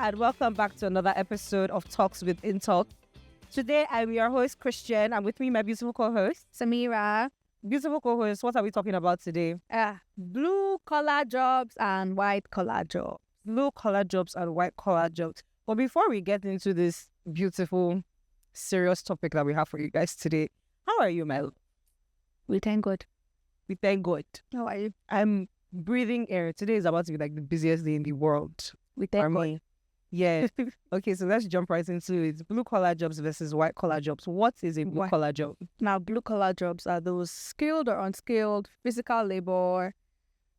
and welcome back to another episode of Talks with Intalk. Today, I'm your host, Christian, and with me, my beautiful co-host, Samira. Beautiful co-host, what are we talking about today? Blue collar jobs and white collar jobs. Blue collar jobs and white collar jobs. But before we get into this beautiful, serious topic that we have for you guys today, how are you, Mel? We thank God. We thank God. How are you? I'm breathing air. Today is about to be like the busiest day in the world. We thank for God. me. Yeah. Okay, so let's jump right into it. Blue collar jobs versus white collar jobs. What is a blue collar job? Now, blue collar jobs are those skilled or unskilled physical labor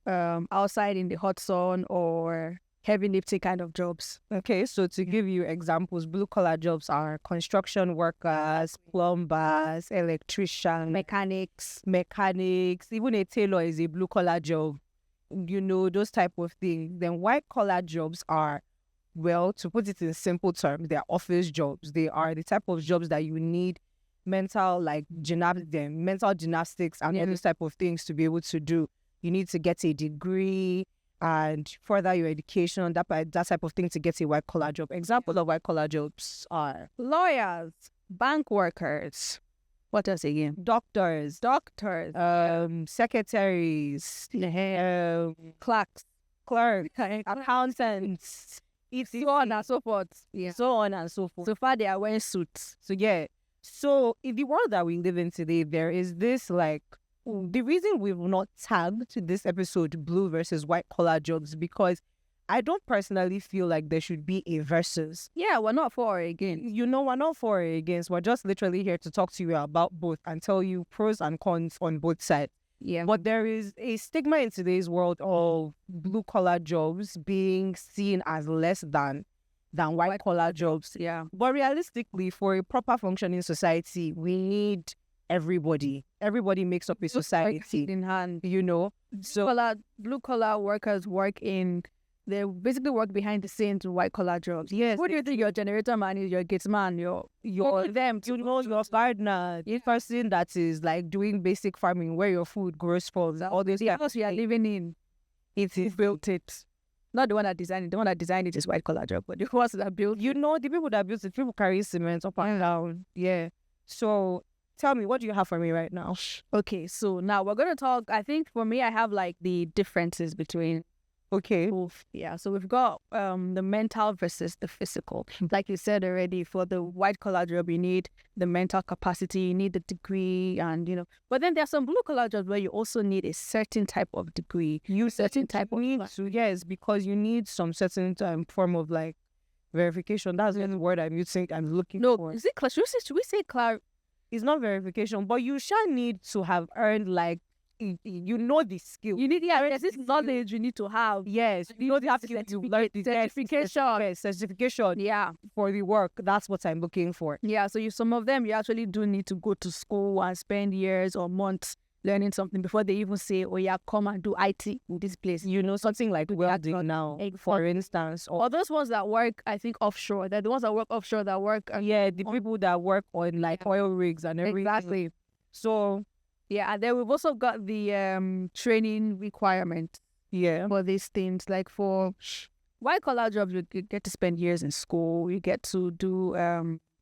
outside in the hot sun or heavy lifting kind of jobs. Okay, so to give you examples, blue collar jobs are construction workers, plumbers, electricians, Mechanics. even a tailor is a blue collar job. You know, those type of things. Then white collar jobs are, well, to put it in simple terms, they're office jobs. They are the type of jobs that you need mental gymnastics and all those type of things to be able to do. You need to get a degree and further your education, that type of thing to get a white collar job. Examples of white collar jobs are Lawyers, bank workers. What else again? doctors, secretaries, Clerks. accountants, So on and so forth. Yeah. so on and so forth. So far, they are wearing suits. So yeah. So in the world that we live in today, there is this the reason we've not tagged this episode blue versus white collar jobs because I don't personally feel like there should be a versus. Yeah, we're not for or against. You know, we're not for or against. We're just literally here to talk to you about both and tell you pros and cons on both sides. Yeah. But there is a stigma in today's world of blue collar jobs being seen as less than white collar jobs. Yeah. But realistically, for a proper functioning society, we need everybody. Everybody makes up a society, In hand. you know. So Blue collar workers they basically work behind the scenes in white collar jobs. yes, Who do you think your generator man is, your gates man, your them? you know, your gardener, the person that is like doing basic farming where your food grows from, all this. The house we are living in, It is built it. Not the one that designed it. The one that designed it is white collar job, but the ones that built you know, the people that build it, people carry cement up and down. Yeah. So tell me, what do you have for me right now? Okay, so now we're gonna talk. I think for me, I have like the differences between Okay. both. Yeah, so we've got the mental versus the physical. Like you said already, for the white collar job, you need the mental capacity, you need the degree, and But then there's some blue collar jobs where you also need a certain type of degree, certain type of yes, because you need some certain form of like verification. That's the word I'm looking No, for. is it should we say It's not verification, but you shall need to have earned you know the skill. You need there's this knowledge you need to have. Yes, you know the skill. You learn the certification. Yeah. For the work. That's what I'm looking for. Yeah, so some of them you actually do need to go to school and spend years or months learning something before they even say, oh yeah, come and do IT in this place. You know, something like welding now, for instance. Or those ones that work, I think, offshore. They're the ones that work offshore that work. The people that work on like oil rigs and everything. Exactly. So yeah, and then we've also got the training requirement for these things. Like for white collar jobs, you get to spend years in school. You get to do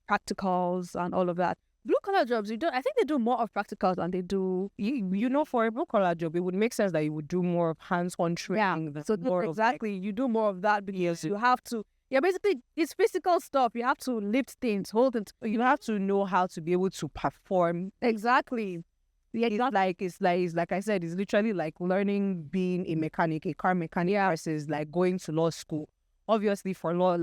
practicals and all of that. Blue collar jobs, I think they do more of practicals than they do. You know, for a blue collar job, it would make sense that you would do more of hands-on training. Yeah, so you do more of that because you have to. Yeah, basically, it's physical stuff. You have to lift things, hold it. You have to know how to be able to perform. Exactly. Yeah, it's like I said, it's literally like learning being a mechanic, a car mechanic versus like going to law school. Obviously for law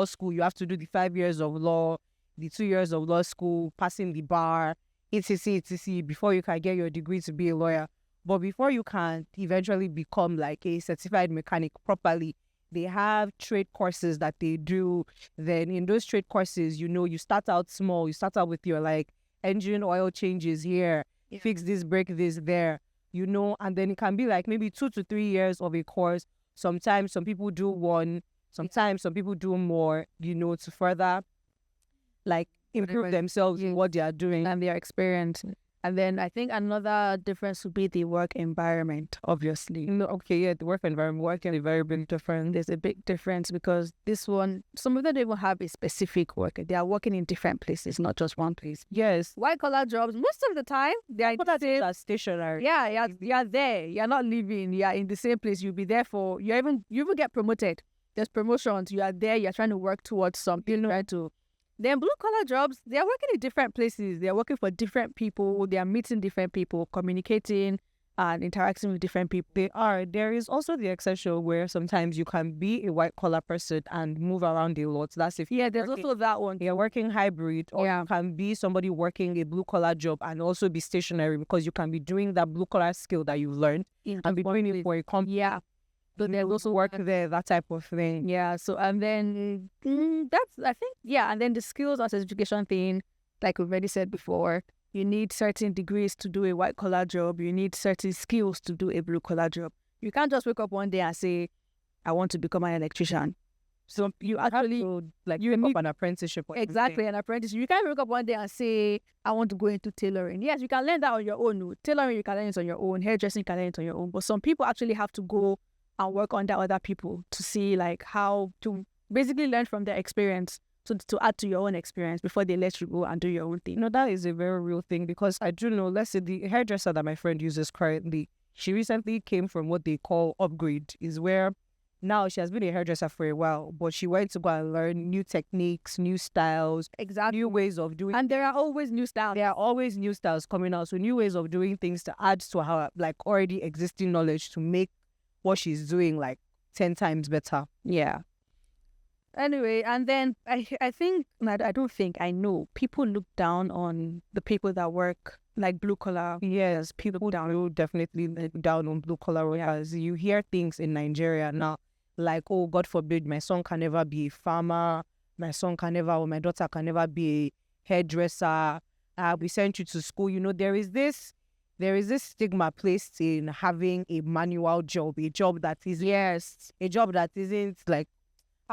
school, you have to do the 5 years of law, the 2 years of law school, passing the bar, etc, before you can get your degree to be a lawyer. But before you can eventually become like a certified mechanic properly, they have trade courses that they do. Then in those trade courses, you start out small. You start out with your like engine oil changes here, fix this, break this there, and then it can be like maybe 2 to 3 years of a course. Sometimes some people do one, sometimes some people do more, to further like improve themselves in what they are doing and their experience. And then I think another difference would be the work environment, obviously. No, okay, yeah, the work environment, working is very big different. There's a big difference because this one, some of them don't even have a specific work. They are working in different places, not just one place. Yes. White collar jobs, most of the time, they are But that's stationary. Yeah, you're there. You're not leaving. You're in the same place. You'll be there for, you even get promoted. There's promotions. You are there. You're trying to work towards something, trying to. Then blue collar jobs, they are working in different places. They are working for different people. They are meeting different people, communicating and interacting with different people. They are. There is also the exception where sometimes you can be a white collar person and move around a lot. That's if there's also that one. You're working hybrid, or you can be somebody working a blue collar job and also be stationary because you can be doing that blue collar skill that you've learned and be doing it for a company. Yeah. But there's also work there, that type of thing. Yeah. So, and then that's, I think, and then the skills and certification thing, like we've already said before, you need certain degrees to do a white collar job. You need certain skills to do a blue collar job. You can't just wake up one day and say, I want to become an electrician. So you actually you need an apprenticeship. Exactly, an apprenticeship. You can't wake up one day and say, I want to go into tailoring. Yes, you can learn that on your own. Tailoring, you can learn it on your own. Hairdressing, you can learn it on your own. But some people actually have to go and work under other people to see like how to basically learn from their experience, to add to your own experience before they let you go and do your own thing. That is a very real thing because I do know, let's say the hairdresser that my friend uses currently, she recently came from what they call upgrade, is where now she has been a hairdresser for a while, but she went to go and learn new techniques, new styles, new ways of doing. And there are always new styles. There are always new styles coming out, so new ways of doing things to add to her like already existing knowledge to make what she's doing like 10 times better. Yeah. Anyway, and then I think, I don't think, I know, people look down on the people that work like blue collar. Yes, people definitely look down on blue collar workers. You hear things in Nigeria now like, oh, God forbid, my son can never be a farmer. My son can never, or my daughter can never be a hairdresser. We sent you to school. There is this stigma placed in having a manual job, a job that isn't like,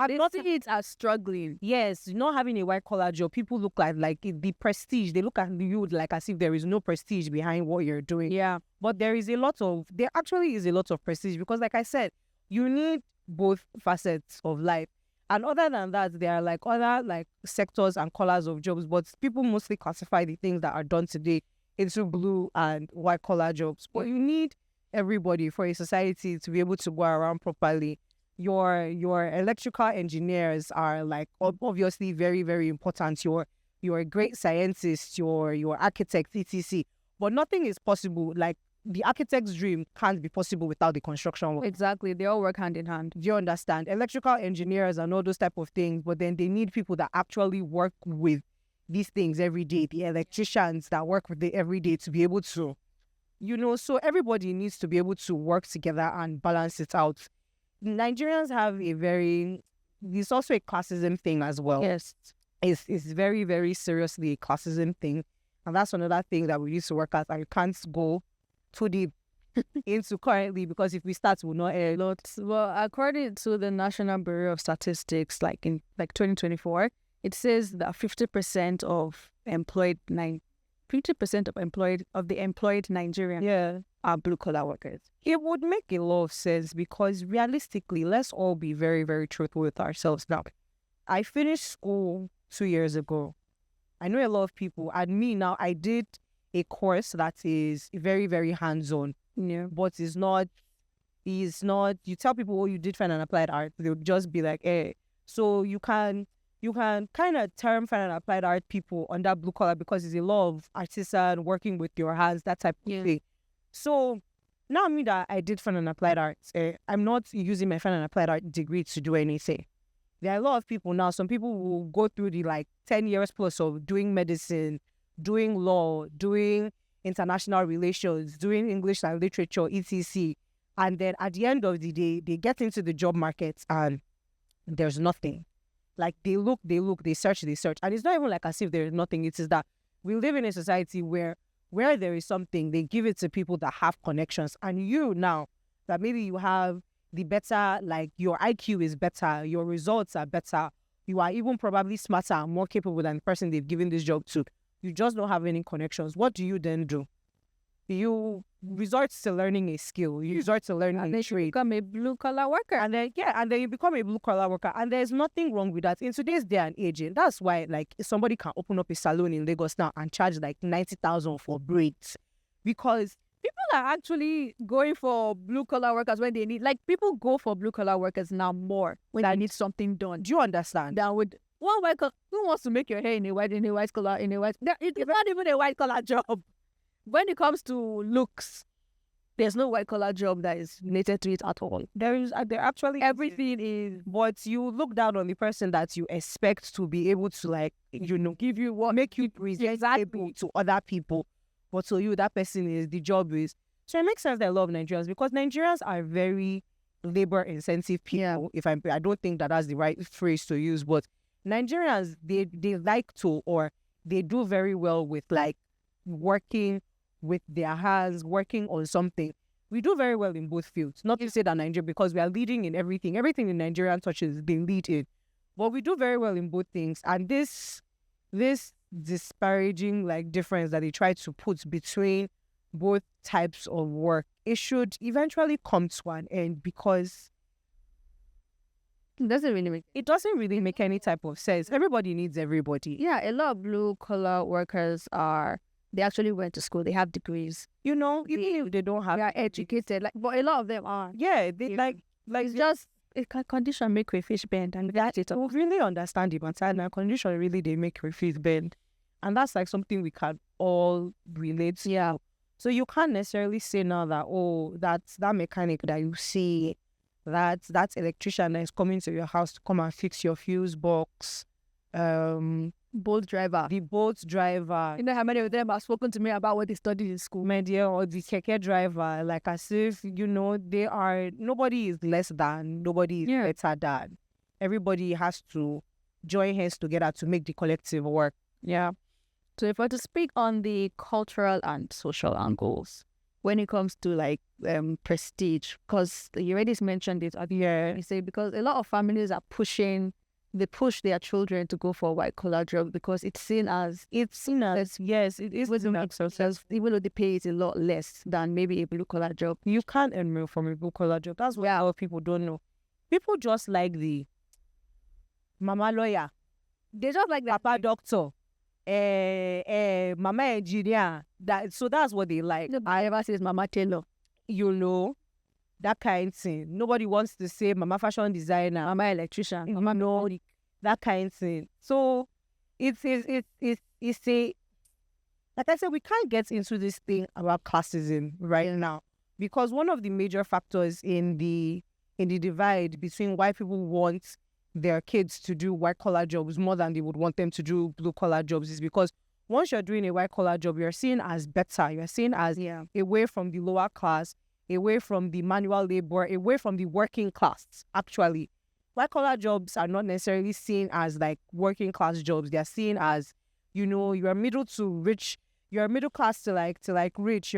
they see it as struggling. Yes, not having a white collar job, people look like the prestige. They look at you like as if there is no prestige behind what you're doing. Yeah. But there actually is a lot of prestige because, like I said, you need both facets of life. And other than that, there are like other like sectors and colors of jobs, but people mostly classify the things that are done today into blue and white collar jobs. But you need everybody for a society to be able to go around properly. Your electrical engineers are like obviously very, very important. You're a great scientist, your architect, etc. But nothing is possible. Like the architect's dream can't be possible without the construction work. Exactly. They all work hand in hand. Do you understand? Electrical engineers and all those type of things, but then they need people that actually work with these things every day, the electricians that work with it every day to be able to, so everybody needs to be able to work together and balance it out. Nigerians have it's also a classism thing as well. Yes. It's very, very seriously a classism thing. And that's another thing that we used to work at and you can't go too deep into currently because if we start, we'll not air a lot. Well, according to the National Bureau of Statistics, in 2024, it says that 50% of the employed Nigerians are blue collar workers. It would make a lot of sense because realistically, let's all be very, very truthful with ourselves now. I finished school 2 years ago. I know a lot of people, and me now, I did a course that is very, very hands-on. Yeah. But it's not, you tell people, oh, you did fine and applied art, they'll just be like, hey. So you can kind of term fine and applied art people under blue collar because it's a lot of artisan working with your hands, that type of thing. So now me that I did fine and applied art, I'm not using my fine and applied art degree to do anything. There are a lot of people now, some people will go through the 10 years plus of doing medicine, doing law, doing international relations, doing English and literature, etc. And then at the end of the day, they get into the job market and there's nothing. Like they look, they search. And it's not even like as if there's nothing. It is that we live in a society where there is something, they give it to people that have connections. And you now, that maybe you have the better, your IQ is better, your results are better, you are even probably smarter and more capable than the person they've given this job to. you just don't have any connections. What do you then do? You resort to learning a skill. You resort to learning a trade. Become a blue collar worker. And then you become a blue collar worker. And there's nothing wrong with that. In today's day and age, that's why like somebody can open up a salon in Lagos now and charge like 90,000 for braids. Because people are actually going for blue collar workers when they need, like, people go for blue collar workers now more when they need something done. Do you understand? Than with one white collar. Who wants to make your hair in a white collar, it's not even a white collar job. When it comes to looks, there's no white collar job that is related to it at all. There actually everything is. But you look down on the person that you expect to be able to, like, give you what, make you presentable to other people. But to you, that person is, the job is. So it makes sense that I love Nigerians, because Nigerians are very labor intensive people. Yeah. I don't think that that's the right phrase to use, but Nigerians, they like to, or they do very well with like working with their hands, working on something. We do very well in both fields. Not to say that Nigeria, because we are leading in everything. Everything in Nigerian touches, they lead in. But we do very well in both things. And this disparaging like difference that they try to put between both types of work, it should eventually come to an end, because it doesn't really make any type of sense. Everybody needs everybody. Yeah, a lot of blue collar workers they actually went to school, they have degrees. Even if they don't have, they are educated, like, but a lot of them are. Yeah, they like it's just a condition make a fish bend, and that's it. We really understand it, and condition really they make a fish bend, and that's like something we can all relate to. Yeah. So you can't necessarily say now that that's that mechanic that you see, that electrician that is coming to your house to come and fix your fuse box, boat driver. The boat driver. You know how many of them have spoken to me about what they studied in school? Media, or the keke driver, like as if, nobody is less than, nobody is better than. Everybody has to join hands together to make the collective work. Yeah. So if I were to speak on the cultural and social angles, when it comes to like prestige, because you already mentioned it earlier, you say because a lot of families are push their children to go for a white collar job because it's seen as yes, it is successful, even though the pay is a lot less than maybe a blue collar job. You can't earn more from a blue collar job. That's what a lot of people don't know. People just like the mama lawyer. They just like the papa doctor. Mama engineer. So that's what they like. I ever says mama tailor. That kind of thing. Nobody wants to say mama fashion designer, mama electrician, mama no, that kind of thing. So it's a, like I said, we can't get into this thing about classism right now, because one of the major factors in the divide between why people want their kids to do white collar jobs more than they would want them to do blue collar jobs is because once you're doing a white collar job, you're seen as better. You're seen as away from the lower class, away from the manual labor, away from the working class. Actually, white collar jobs are not necessarily seen as like working class jobs. They're seen as, you're middle to rich, you're middle class to rich.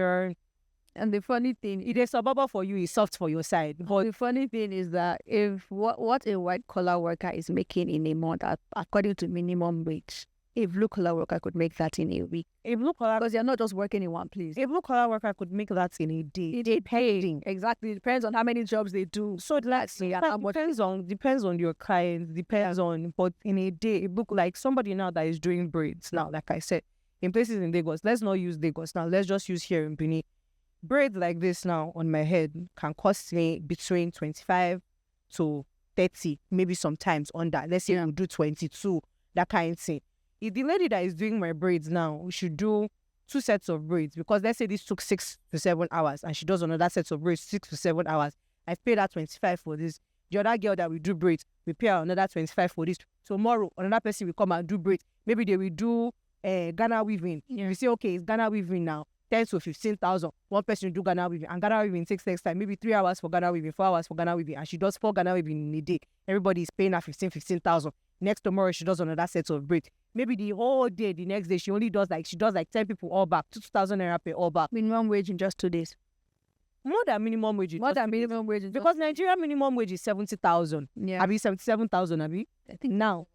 And the funny thing, it is suburban for you, it's soft for your side. But the funny thing is that if what a white collar worker is making in a month, according to minimum wage, a blue collar worker could make that in a week. Because they're not just working in one place. A blue collar worker could make that in a day. Depending. Exactly. It depends on how many jobs they do. So depends on your clients, but in a day, it look like somebody now that is doing braids now, like I said, in places in Lagos. Let's not use Lagos now. Let's just use here in Benin. Braids like this now on my head can cost me between 25 to 30, maybe sometimes under. Let's say we'll do 22, that kind of thing. If the lady that is doing my braids now, we should do 2 sets of braids, because let's say this took 6 to 7 hours and she does another set of braids 6 to 7 hours. I've paid her 25 for this. The other girl that will do braids, we pay her another 25 for this. Tomorrow, another person will come and do braids. Maybe they will do Ghana weaving. We say, okay, it's Ghana weaving now. 10 to 15,000. One person will do Ghana weaving, and Ghana weaving takes next time, maybe 3 hours for Ghana weaving, 4 hours for Ghana weaving, and she does 4 Ghana weaving in a day. Everybody is paying her 15,000. Next tomorrow, she does another set of braids. Maybe the whole day, the next day, she does like 10 people all back, 2,000 naira per all back. Minimum wage in just 2 days. More than minimum wage. Because Nigeria minimum wage is 70,000. Yeah. Abi 77,000, Abi? I think now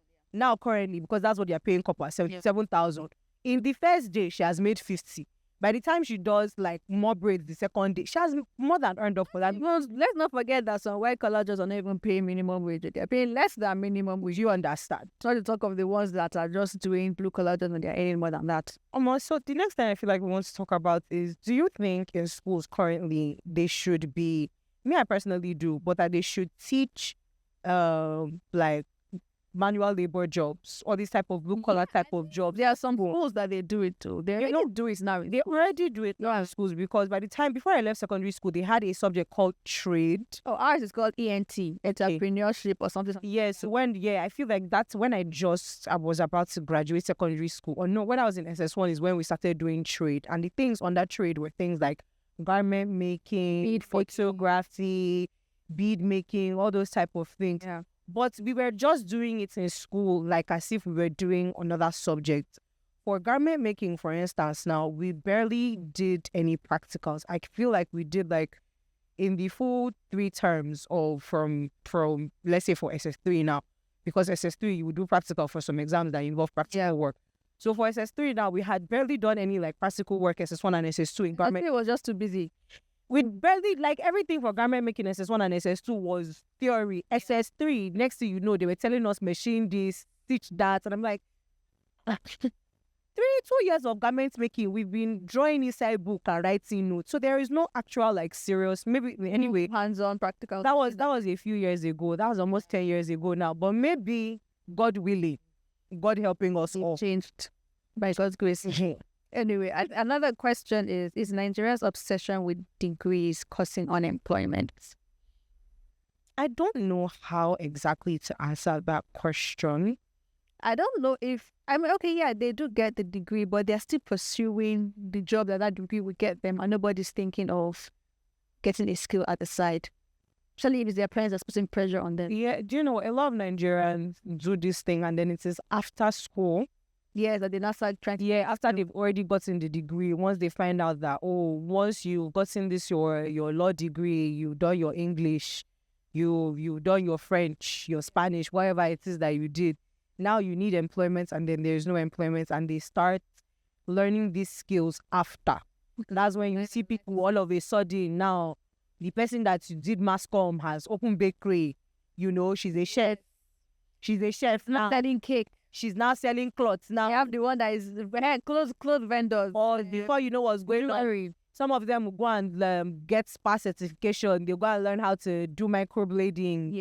currently, because that's what they are paying copper, 77,000. In the first day, she has made 50. By the time she does like more braids the second day, she has more than earned up for that. Well, let's not forget that some white collar jobs are not even paying minimum wage. They're paying less than minimum wage. You understand? Not to talk of the ones that are just doing blue collar jobs and they're earning more than that. So the next thing I feel like we want to talk about is, do you think in schools currently they should be, me I personally do, but that they should teach like manual labor jobs or this type of blue collar type of jobs? There are some schools that they do it too. They already do it now. They already do it now in schools, because by the time before I left secondary school, they had a subject called trade. Oh, ours is called ENT, entrepreneurship or something. Yes, I feel like that's when I was about to graduate secondary school. Or no, when I was in SS1 is when we started doing trade. And the things on that trade were things like garment making, Bead photography, bead making, all those type of things. Yeah. But we were just doing it in school, like as if we were doing another subject. For garment making, for instance, now we barely did any practicals. I feel like we did like in the full 3 terms of from let's say for SS3 now, because SS3 you would do practical for some exams that involve practical work. So for SS3 now, we had barely done any like practical work SS1 and SS2 in garment. It was just too busy. We barely, like everything for garment making SS1 and SS2 was theory. SS3, next thing you know, they were telling us machine this, stitch that. And I'm like, 2 years of garment making, we've been drawing inside book and writing notes. So there is no actual like serious, maybe anyway. Hands-on practical. That was a few years ago. That was almost 10 years ago now. But maybe, God willing, God helping us all. Changed by God's grace. Anyway, another question is Nigeria's obsession with degrees causing unemployment? I don't know how exactly to answer that question. I don't know if, okay, yeah, they do get the degree, but they're still pursuing the job that degree will get them, and nobody's thinking of getting a skill at the side. Especially if it's their parents that's putting pressure on them. Yeah, do you know, a lot of Nigerians do this thing, and then it is after school. Yes, that they not start trying. Yeah, after they've already gotten the degree, once they find out that, once you've gotten this, your law degree, you've done your English, you've done your French, your Spanish, whatever it is that you did, now you need employment, and then there's no employment, and they start learning these skills after. That's when you see people all of a sudden now, the person that did mass comm has open bakery, she's a chef. She's a chef now. Selling cake. She's now selling clothes now. I have the one that is clothes vendors. Or before you know what's going on, some of them will go and get spa certification. They'll go and learn how to do microblading.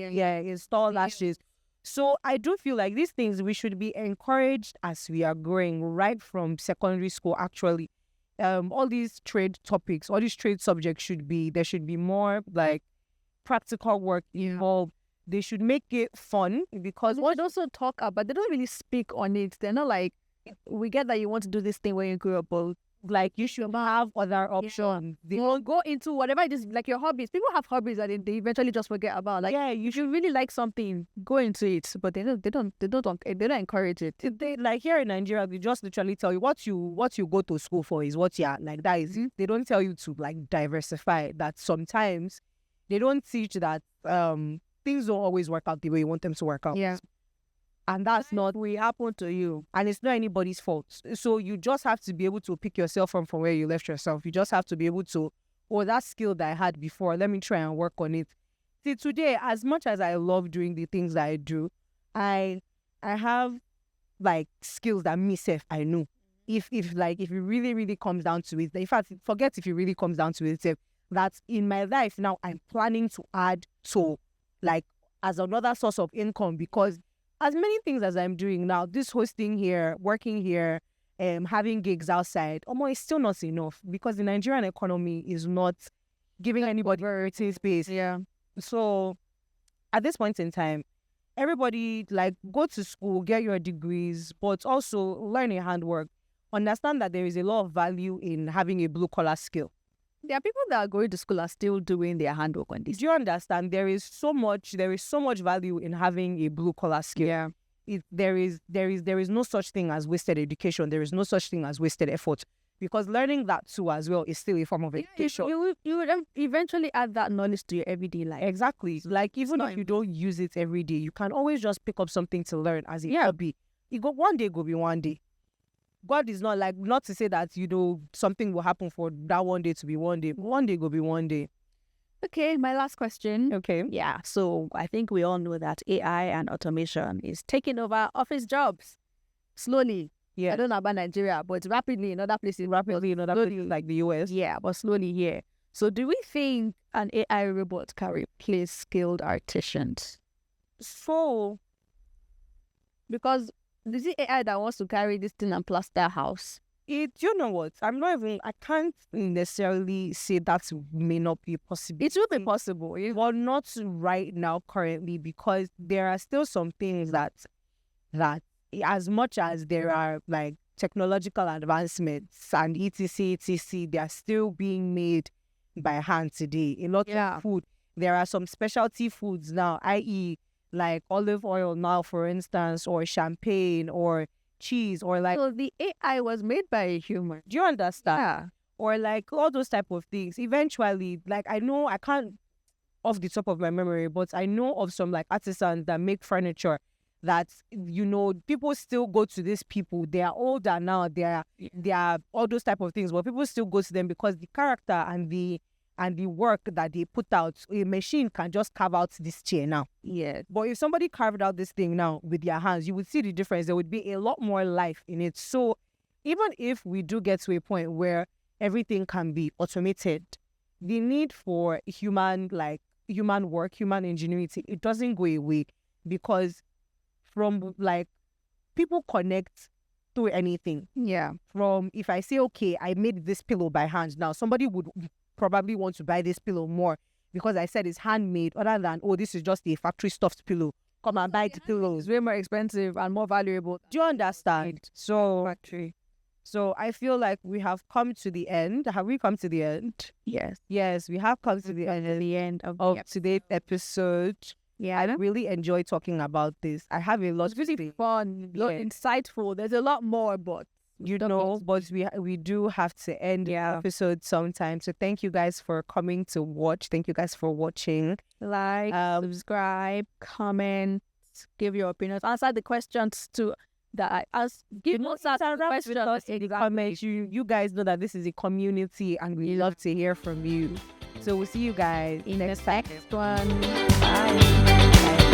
Install lashes. So I do feel like these things we should be encouraged as we are growing right from secondary school. Actually, all these trade topics, all these trade subjects there should be more like practical work involved. They should make it fun, because what they also talk about, they don't really speak on it. They're not like, we get that you want to do this thing when you grow up, but like you should have other options. They won't go into whatever it is, like your hobbies. People have hobbies that they eventually just forget about. Like, you should really like something, go into it, but they don't encourage it. They, like here in Nigeria, they just literally tell you what you go to school for is what you're like. That is, they don't tell you to like diversify. That sometimes they don't teach that things don't always work out the way you want them to work out. Yeah. And that's not what happen to you. And it's not anybody's fault. So you just have to be able to pick yourself from where you left yourself. You just have to be able to, that skill that I had before, let me try and work on it. See, today, as much as I love doing the things that I do, I have like skills that myself I know. If it really, really comes down to it, in fact, forget if it really comes down to it, that in my life now I'm planning to add to like as another source of income, because as many things as I'm doing now, this hosting here, working here, having gigs outside, it's still not enough, because the Nigerian economy is not giving anybody variety space. Yeah. So at this point in time, everybody like go to school, get your degrees, but also learn a handwork. Understand that there is a lot of value in having a blue collar skill. There are people that are going to school are still doing their handwork on this. Do you understand? There is so much value in having a blue collar skill. Yeah. There is no such thing as wasted education. There is no such thing as wasted effort, because learning that too as well is still a form of education. You would eventually add that knowledge to your everyday life. Exactly. Like even if you don't use it every day, you can always just pick up something to learn as a hobby. One day go be one day. God is not like, not to say that, something will happen for that one day to be one day. One day will be one day. Okay, my last question. Okay. Yeah, so I think we all know that AI and automation is taking over office jobs slowly. Yeah. I don't know about Nigeria, but rapidly in other places. Rapidly in other places like the US. Yeah, but slowly here. So do we think an AI robot can replace skilled artisans? So, because is it AI that wants to carry this thing and plaster a house? you know what? I can't necessarily say that may not be possible. It will be possible. Well, not right now currently, because there are still some things that as much as there are like technological advancements and etc, they are still being made by hand today. A lot of food. There are some specialty foods now, i.e. like olive oil now, for instance, or champagne or cheese, or like... So the AI was made by a human. Do you understand? Yeah. Or like all those type of things. Eventually, like I know, I can't off the top of my memory, but I know of some like artisans that make furniture that, people still go to these people. They are older now. They are all those type of things, but people still go to them because the character and the work that they put out, a machine can just carve out this chair now. Yeah. But if somebody carved out this thing now with their hands, you would see the difference. There would be a lot more life in it. So even if we do get to a point where everything can be automated, the need for human work, human ingenuity, it doesn't go away, because from like people connect to anything. Yeah. From if I say, okay, I made this pillow by hand, now somebody would probably want to buy this pillow more because I said it's handmade, other than, oh, this is just a factory stuffed pillow. Come and buy the pillow. It's way more expensive and more valuable. Do you understand? So Factory. So I feel like we have come to the end. Have we come to the end? Yes. Yes, we have come to the end of today's episode. Yeah, I really enjoy talking about this. I have a lot. It's really fun, insightful. There's a lot more, but but we do have to end the episode sometime. So thank you guys for coming to watch. Thank you guys for watching. Like, subscribe, comment, give your opinions, answer the questions too that I asked. Give answer the questions in the comments. You guys know that this is a community and we love to hear from you. So we'll see you guys in the next one. Bye. Bye.